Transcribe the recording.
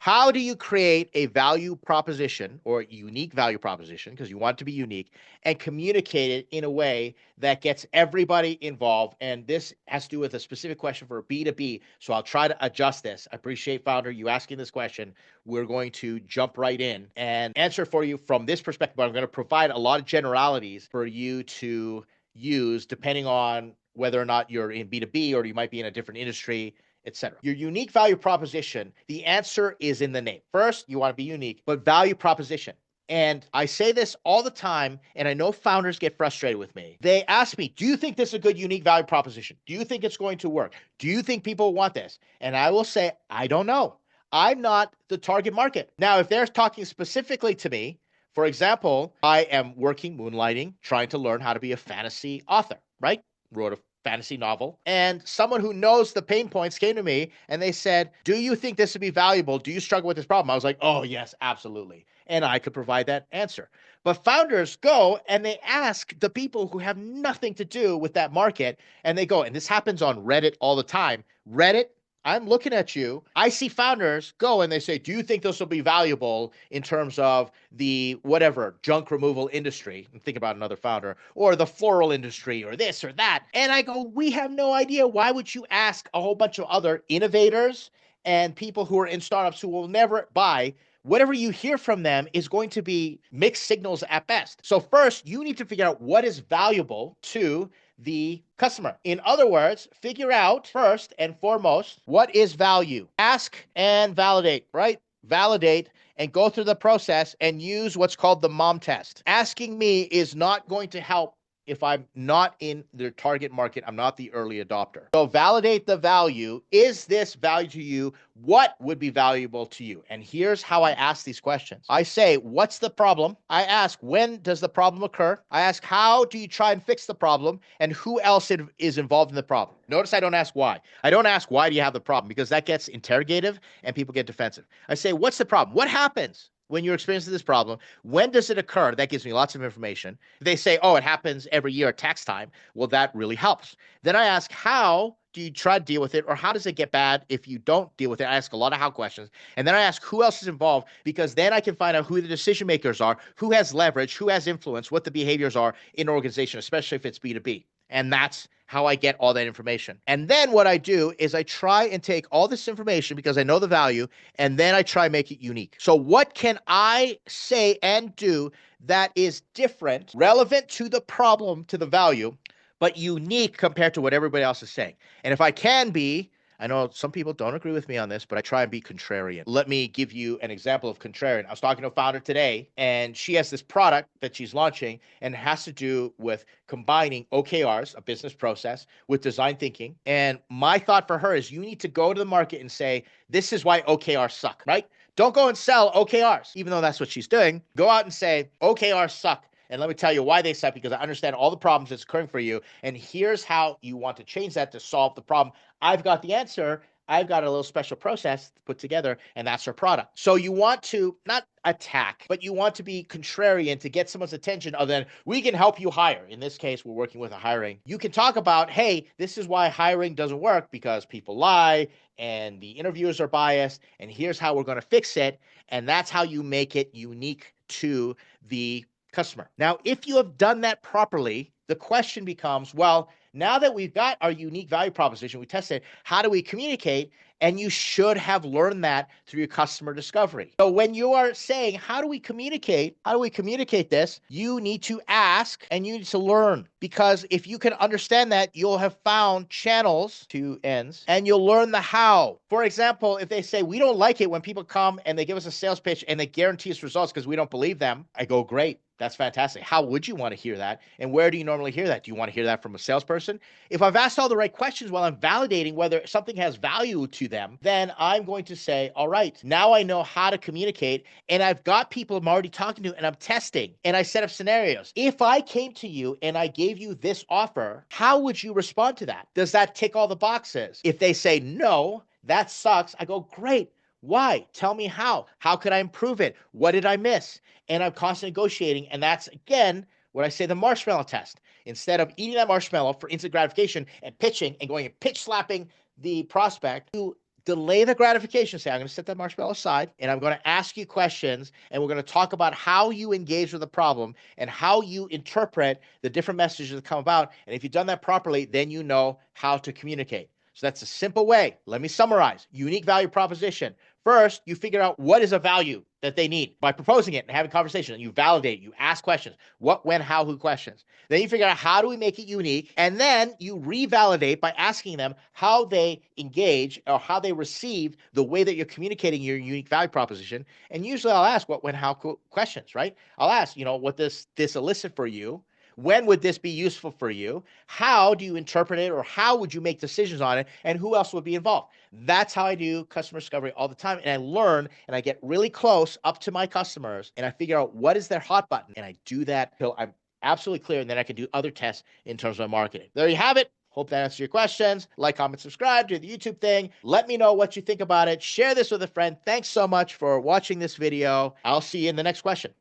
How do you create a value proposition or a unique value proposition, because you want it to be unique, and communicate it in a way that gets everybody involved? And this has to do with a specific question for B2B. So I'll try to adjust this. I appreciate, founder, you asking this question. We're going to jump right in and answer for you from this perspective. But I'm going to provide a lot of generalities for you to use depending on whether or not you're in B2B or you might be in a different industry, etc. Your unique value proposition, the answer is in the name. First, you want to be unique, but value proposition. And I say this all the time, and I know founders get frustrated with me. They ask me, do you think this is a good unique value proposition? Do you think it's going to work? Do you think people want this? And I will say, I don't know. I'm not the target market. Now, if they're talking specifically to me, for example, I am working, moonlighting, trying to learn how to be a fantasy author, right? Wrote a fantasy novel, and someone who knows the pain points came to me and they said, do you think this would be valuable? Do you struggle with this problem? I was like, oh yes, absolutely. And I could provide that answer. But founders go and they ask the people who have nothing to do with that market, and they go, and this happens on Reddit all the time. Reddit, I'm looking at you. I see founders go and they say, do you think this will be valuable in terms of the whatever junk removal industry? And think about another founder, or the floral industry, or this or that. And I go, we have no idea. Why would you ask a whole bunch of other innovators and people who are in startups who will never buy? Whatever you hear from them is going to be mixed signals at best. So first, you need to figure out what is valuable to the customer. In other words, figure out first and foremost, what is value? Ask and validate, right? Validate and go through the process and use what's called the mom test. Asking me is not going to help if I'm not in the target market. I'm not the early adopter. So validate the value. Is this value to you? What would be valuable to you? And here's how I ask these questions. I say, what's the problem? I ask, when does the problem occur? I ask, how do you try and fix the problem? And who else is involved in the problem? Notice I don't ask why. I don't ask, why do you have the problem? Because that gets interrogative and people get defensive. I say, what's the problem? What happens when you're experiencing this problem? When does it occur? That gives me lots of information. If they say, oh, it happens every year at tax time, well, that really helps. Then I ask, how do you try to deal with it? Or how does it get bad if you don't deal with it? I ask a lot of how questions. And then I ask who else is involved, because then I can find out who the decision makers are, who has leverage, who has influence, what the behaviors are in an organization, especially if it's B2B. And that's how I get all that information. And then what I do is I try and take all this information, because I know the value, and then I try and make it unique. So what can I say and do that is different, relevant to the problem, to the value, but unique compared to what everybody else is saying? And if I can be, I know some people don't agree with me on this, but I try and be contrarian. Let me give you an example of contrarian. I was talking to a founder today, and she has this product that she's launching, and it has to do with combining OKRs, a business process, with design thinking. And my thought for her is, you need to go to the market and say, this is why OKRs suck, right? Don't go and sell OKRs, even though that's what she's doing. Go out and say, OKRs suck. And let me tell you why they suck, because I understand all the problems that's occurring for you. And here's how you want to change that to solve the problem. I've got the answer. I've got a little special process put together, and that's her product. So you want to not attack, but you want to be contrarian to get someone's attention, other than, we can help you hire. In this case, we're working with a hiring. You can talk about, hey, this is why hiring doesn't work, because people lie and the interviewers are biased, and here's how we're going to fix it. And that's how you make it unique to the customer. Now, if you have done that properly, the question becomes, well, now that we've got our unique value proposition, we tested, how do we communicate? And you should have learned that through your customer discovery. So when you are saying, how do we communicate? How do we communicate this? You need to ask and you need to learn, because if you can understand that, you'll have found channels, two ends, and you'll learn the how. For example, if they say, we don't like it when people come and they give us a sales pitch and they guarantee us results because we don't believe them, I go, great. That's fantastic. How would you want to hear that? And where do you normally hear that? Do you want to hear that from a salesperson? If I've asked all the right questions while I'm validating whether something has value to them, then I'm going to say, all right, now I know how to communicate, and I've got people I'm already talking to and I'm testing, and I set up scenarios. If I came to you and I gave you this offer, how would you respond to that? Does that tick all the boxes? If they say, no, that sucks, I go, great. Why? Tell me how. How could I improve it? What did I miss? And I'm constantly negotiating. And that's, again, what I say, the marshmallow test. Instead of eating that marshmallow for instant gratification and pitching and going and pitch slapping the prospect, you delay the gratification. Say, I'm going to set that marshmallow aside and I'm going to ask you questions and we're going to talk about how you engage with the problem and how you interpret the different messages that come about. And if you've done that properly, then you know how to communicate. So that's a simple way. Let me summarize. Unique value proposition. First, you figure out what is a value that they need by proposing it and having conversation. And you validate, you ask questions. What, when, how, who questions. Then you figure out how do we make it unique? And then you revalidate by asking them how they engage or how they receive the way that you're communicating your unique value proposition. And usually I'll ask what, when, how questions, right? I'll ask, what this elicit for you? When would this be useful for you? How do you interpret it, or how would you make decisions on it? And who else would be involved? That's how I do customer discovery all the time. And I learn and I get really close up to my customers and I figure out what is their hot button. And I do that till I'm absolutely clear. And then I can do other tests in terms of my marketing. There you have it. Hope that answers your questions. Like, comment, subscribe, do the YouTube thing. Let me know what you think about it. Share this with a friend. Thanks so much for watching this video. I'll see you in the next question.